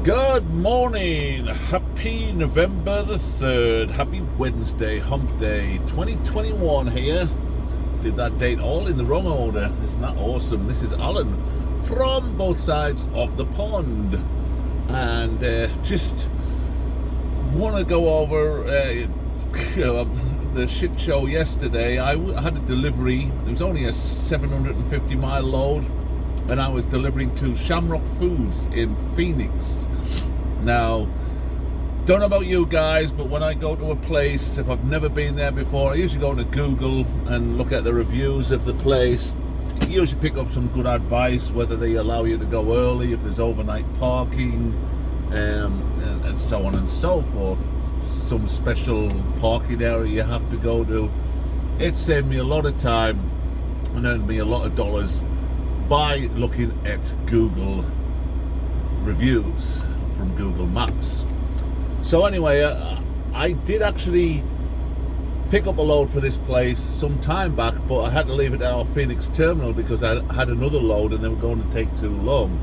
Good morning, happy November the 3rd, happy Wednesday, hump day, 2021 here. Did that date all in the wrong order, isn't that awesome? This is Alan from both sides of the pond, and just want to go over the shit show yesterday. I had a delivery, it was only a 750 mile load, and I was delivering to Shamrock Foods in Phoenix. Now, don't know about you guys, but when I go to a place, if I've never been there before, I usually go to Google and look at the reviews of the place. Usually pick up some good advice, whether they allow you to go early, if there's overnight parking, and so on and so forth. Some special parking area you have to go to. It saved me a lot of time and earned me a lot of dollars by looking at Google reviews from Google Maps. So anyway, I did actually pick up a load for this place some time back, but I had to leave it at our Phoenix terminal because I had another load and they were going to take too long.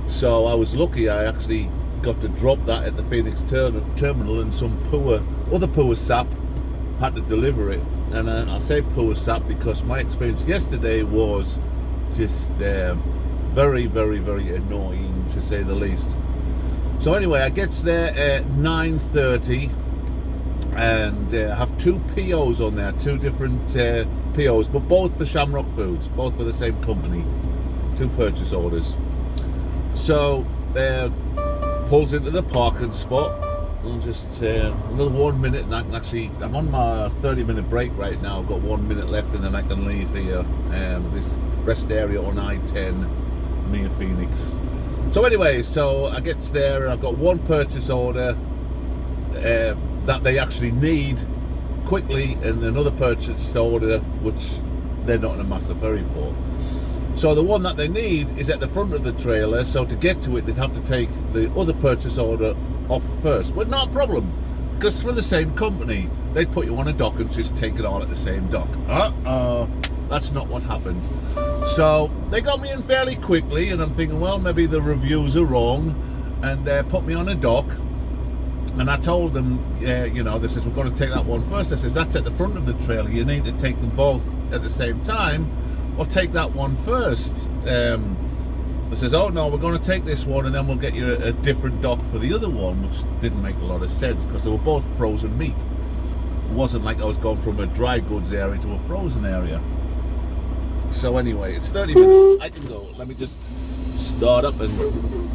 So I was lucky, I actually got to drop that at the Phoenix terminal, and some other poor sap had to deliver it. And I say poor sap because my experience yesterday was just very, very, very annoying, to say the least. So anyway, I gets there at 9:30 and have two POs on there, two different POs, but both for Shamrock Foods, both for the same company, two purchase orders. So pulls into the parking spot, and just another 1 minute, and I can actually, I'm on my 30-minute break right now. I've got 1 minute left and then I can leave here, this rest area on I-10 near Phoenix. So anyway, so I gets there and I've got one purchase order that they actually need quickly, and another purchase order which they're not in a massive hurry for. So the one that they need is at the front of the trailer, so to get to it they'd have to take the other purchase order off first. But not a problem, because for the same company they'd put you on a dock and just take it all at the same dock. That's not what happened. So they got me in fairly quickly, and I'm thinking, well, maybe the reviews are wrong, and put me on a dock. And I told them, they says, we're going to take that one first. I says, that's at the front of the trailer, you need to take them both at the same time, or take that one first. I says, oh no, we're going to take this one and then we'll get you a different dock for the other one, which didn't make a lot of sense because they were both frozen meat. It wasn't like I was going from a dry goods area to a frozen area. So anyway, it's 30 minutes, I can go. Let me just start up and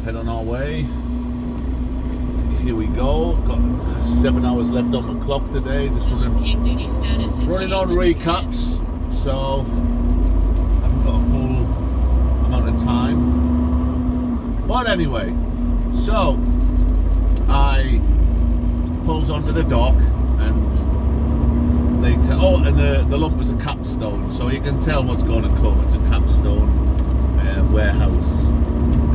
head on our way. Here we go. Got 7 hours left on the clock today, just running on recaps. So got a full amount of time, but anyway, so I pulls onto the dock, and they and the lump was a Capstone, so you can tell what's going to come. It's a Capstone warehouse.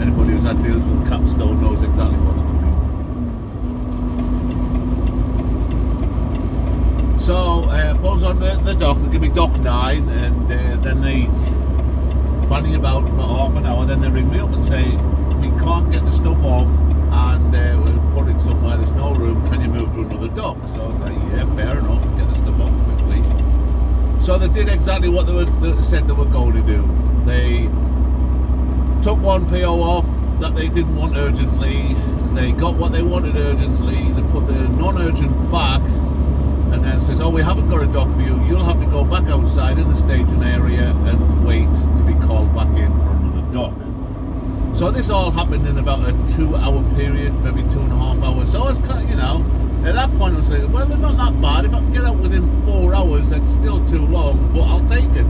Anybody who's had deals with Capstone knows exactly what's coming. So pulls on the dock. They give me dock 9, and then they running about half an hour, then they ring me up and say, we can't get the stuff off, and we'll put it somewhere, there's no room, can you move to another dock? So I was like, yeah, fair enough, get the stuff off quickly. So they did exactly what they said they were going to do. They took one PO off that they didn't want urgently, they got what they wanted urgently, they put the non-urgent back, and then says, oh, we haven't got a dock for you, you'll have to go back outside in the staging area and wait to be called back in for another dock. So this all happened in about a 2-hour period, maybe 2.5 hours. So I was kind of, at that point I was saying, well, they're not that bad. If I can get out within 4 hours, that's still too long, but I'll take it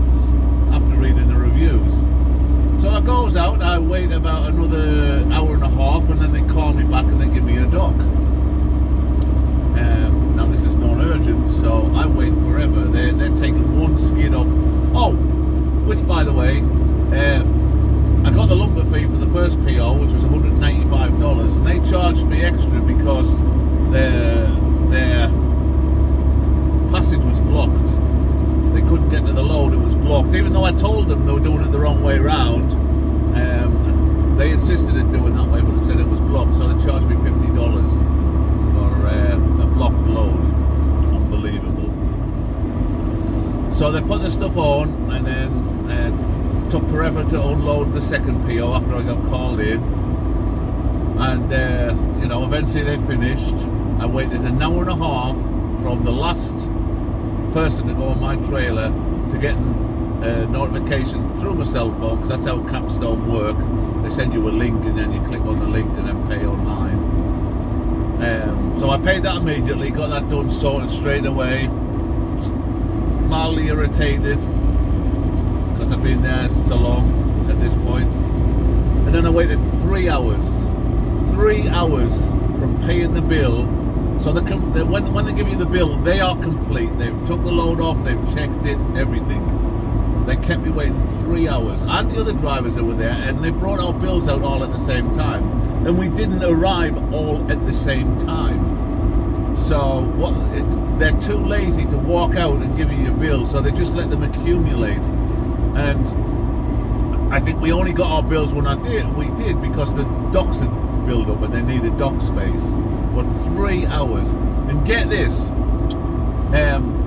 after reading the reviews. So I goes out, I wait about another hour and a half, and then they call me back and they give me a dock. Now this is non-urgent, so I wait forever. They're taking one skid off. Oh, which by the way, I got the lumber fee for the first PO, which was $185, and they charged me extra because their passage was blocked. They couldn't get to the load, it was blocked. Even though I told them they were doing it the wrong way round, they insisted in doing that way, but they said it was blocked, so they charged put the stuff on, and then took forever to unload the second PO after I got called in. And eventually they finished. I waited an hour and a half from the last person to go on my trailer to get a notification through my cell phone, because that's how Capstone work. They send you a link, and then you click on the link and then pay online. So I paid that immediately, got that done, sorted straight away. Mildly irritated because I've been there so long at this point. And then I waited 3 hours. 3 hours from paying the bill. So when they give you the bill, they are complete. They've took the load off, they've checked it, everything. They kept me waiting 3 hours. And the other drivers that were there, and they brought our bills out all at the same time. And we didn't arrive all at the same time. So they're too lazy to walk out and give you your bill, so they just let them accumulate. And I think we only got our bills when we did because the docks had filled up and they needed dock space. But 3 hours. And get this,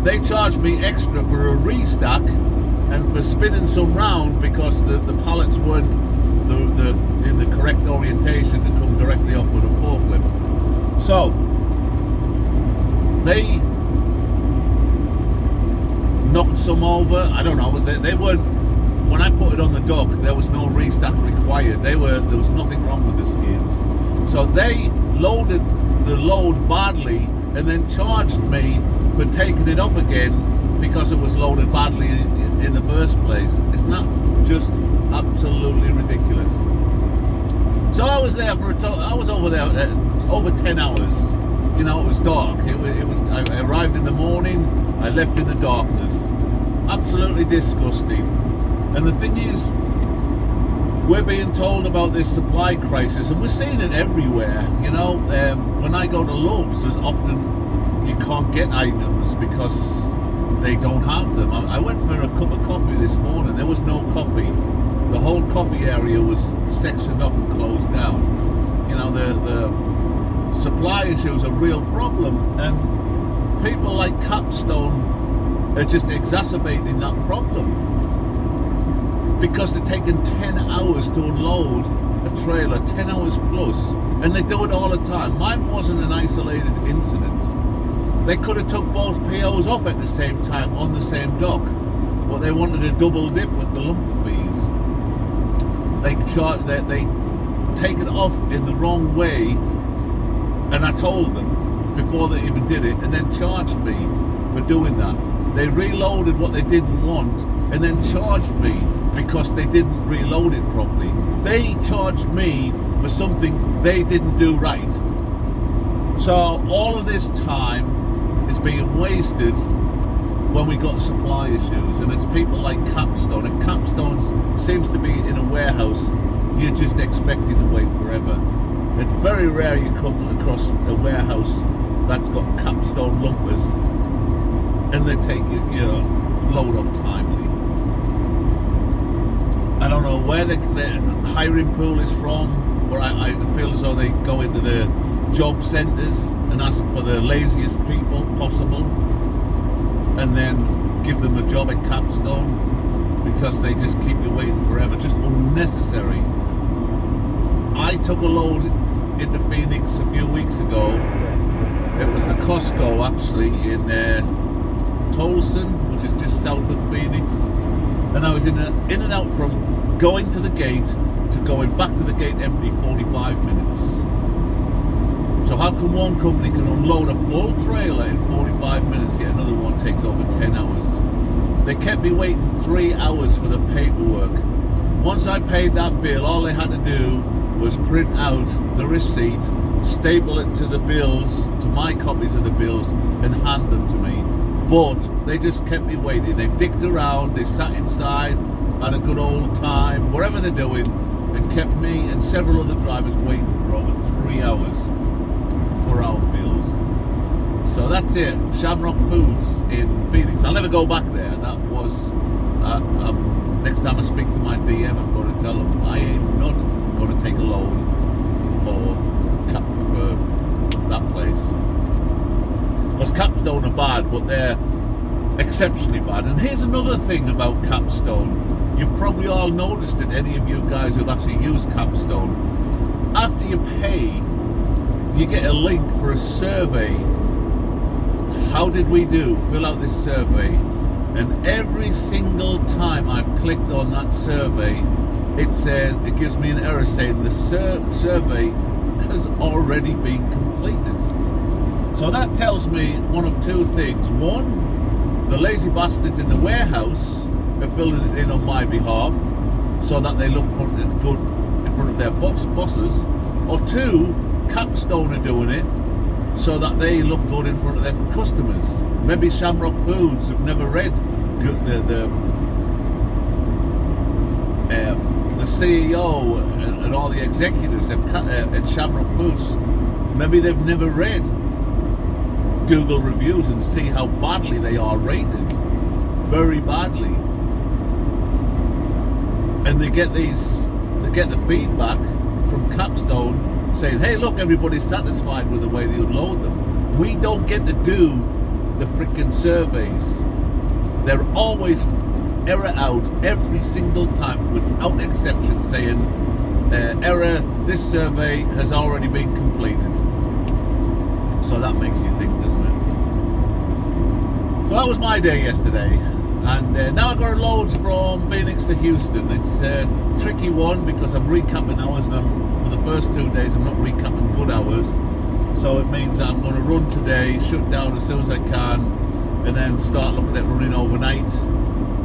they charged me extra for a restack and for spinning some round because the pallets weren't in the correct orientation to come directly off with a forklift. So they knocked some over. I don't know. They weren't. When I put it on the dock, there was no restack required. There was nothing wrong with the skids. So they loaded the load badly and then charged me for taking it off again because it was loaded badly in the first place. It's not just absolutely ridiculous. So I was there I was over there over 10 hours. It was dark. I arrived in the morning, I left in the darkness. Absolutely disgusting. And the thing is, we're being told about this supply crisis, and we're seeing it everywhere. When I go to Lowe's, there's often you can't get items because they don't have them. I went for a cup of coffee this morning. There was no coffee. The whole coffee area was sectioned off and closed down. The supply issue is a real problem, and people like Capstone are just exacerbating that problem. Because they're taking 10 hours to unload a trailer, 10 hours plus, and they do it all the time. Mine wasn't an isolated incident. They could have took both POs off at the same time on the same dock, but they wanted a double dip with the lump fees. They take it off in the wrong way, and I told them before they even did it, and then charged me for doing that. They reloaded what they didn't want, and then charged me because they didn't reload it properly. They charged me for something they didn't do right. So all of this time is being wasted when we got supply issues, and it's people like Capstone. If Capstone seems to be in a warehouse, you're just expected to wait forever. It's very rare you come across a warehouse that's got Capstone lumpers and they take your load off timely. I don't know where the hiring pool is from, but I feel as though they go into the job centres and ask for the laziest people possible and then give them a job at Capstone because they just keep you waiting forever. Just unnecessary. I took a load into Phoenix a few weeks ago. It was the Costco actually in Tolson, which is just south of Phoenix, and I was in and out from going to the gate to going back to the gate empty 45 minutes. So how come one company can unload a full trailer in 45 minutes, yet another one takes over 10 hours? They kept me waiting 3 hours for the paperwork. Once I paid that bill, all they had to do was print out the receipt, staple it to the bills, to my copies of the bills, and hand them to me. But they just kept me waiting. They dicked around, they sat inside, had a good old time, whatever they're doing, and kept me and several other drivers waiting for over 3 hours for our bills. So that's it. Shamrock Foods in Phoenix. I'll never go back there. That was next time I speak to my DM, I'm going to tell them I am not going to take a load for that place. Because Capstone are bad, but exceptionally bad. And here's another thing about Capstone. You've probably all noticed it, any of you guys who've actually used Capstone. After you pay, you get a link for a survey. How did we do? Fill out this survey. And every single time I've clicked on that survey, it gives me an error saying the survey has already been completed. So that tells me one of two things. One, the lazy bastards in the warehouse are filling it in on my behalf so that they look good in front of their bosses. Or two, Capstone are doing it so that they look good in front of their customers. Maybe Shamrock Foods have never read the CEO and all the executives at Shamrock Foods. Maybe they've never read Google reviews and see how badly they are rated, very badly. And they get the feedback from Capstone saying, hey, look, everybody's satisfied with the way they unload them. We don't get to do the freaking surveys. They're always error out every single time, without exception, saying, error, this survey has already been completed. So that makes you think, doesn't it? So that was my day yesterday. And now I've got a load from Phoenix to Houston. It's a tricky one because I'm recapping hours, and for the first 2 days I'm not recapping good hours. So it means I'm going to run today, shut down as soon as I can, and then start looking at running overnight.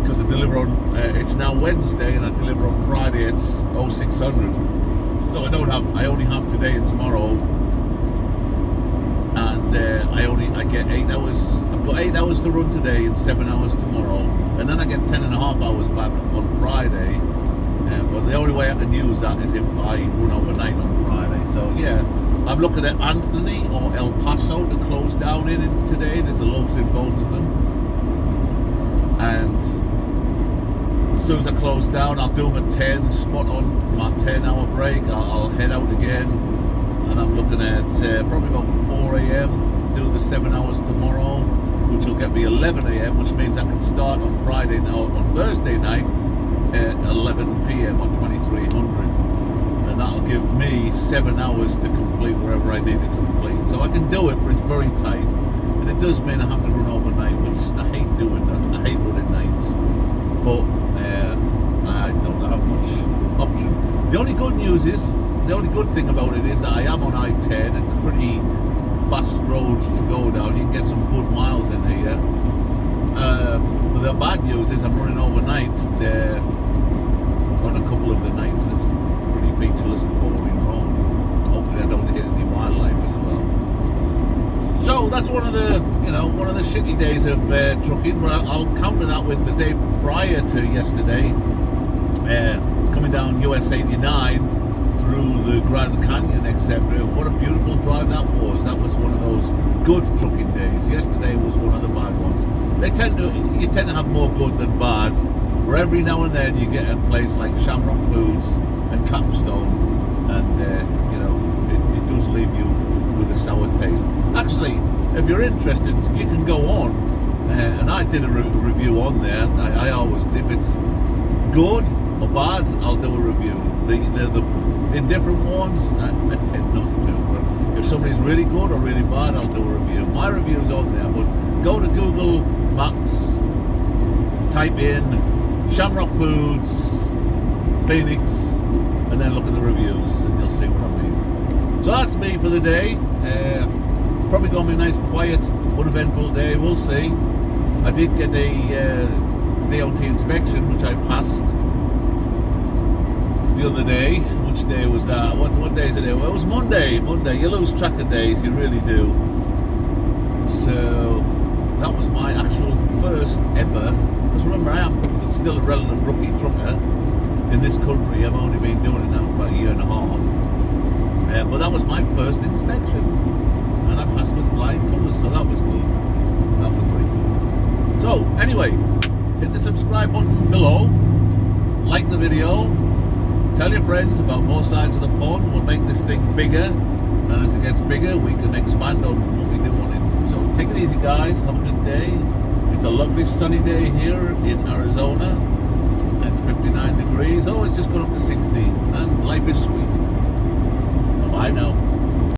Because I deliver on, it's now Wednesday, and I deliver on Friday at 0600. So I only have today and tomorrow. And I get 8 hours. I've got 8 hours to run today and 7 hours tomorrow, and then I get 10.5 hours back on Friday. But the only way I can use that is if I run overnight on Friday. So yeah, I'm looking at Anthony or El Paso to close down in today. There's a loads in both of them, and as soon as I close down, I'll do my 10 spot on my 10-hour break. I'll head out again. And I'm looking at probably about 4 a.m. do the 7 hours tomorrow, which will get me 11 a.m., which means I can start on Thursday night at 11 p.m. on 2300, and that'll give me 7 hours to complete wherever I need to complete. So I can do it, but it's very tight, and it does mean I have to run overnight, which I hate doing. That I hate running nights, but I don't have much option. The only good thing about it is that I am on I-10. It's a pretty fast road to go down. You can get some good miles in here. But the bad news is I'm running overnight on a couple of the nights, and it's a pretty featureless and boring road. Hopefully I don't hit any wildlife as well. So that's one of the shitty days of trucking. But I'll counter that with the day prior to yesterday, coming down US 89 through the Grand Canyon, etc. What a beautiful drive that was. That was one of those good trucking days. Yesterday was one of the bad ones. You tend to have more good than bad, where every now and then you get a place like Shamrock Foods and Capstone, and it does leave you with a sour taste. Actually, if you're interested, you can go on, and I did a review on there. I always, if it's good or bad, I'll do a review. The indifferent ones, I tend not to. But if somebody's really good or really bad, I'll do a review. My review's on there, but go to Google Maps, type in Shamrock Foods, Phoenix, and then look at the reviews, and you'll see what I mean. So that's me for the day. Probably going to be a nice, quiet, uneventful day. We'll see. I did get a DOT inspection, which I passed the other day. Which day was that? What day is it? Well, it was Monday. You lose track of days, you really do. So that was my actual first ever. Because remember, I am still a relative rookie trucker in this country. I've only been doing it now for about a year and a half. But that was my first inspection, and I passed with flying colours. So that was good. That was very good. So anyway, hit the subscribe button below. Like the video. Tell your friends about both sides of the pond. We'll make this thing bigger, and as it gets bigger, we can expand on what we do on it. So take it easy, guys. Have a good day. It's a lovely sunny day here in Arizona. It's 59 degrees. Oh, it's just gone up to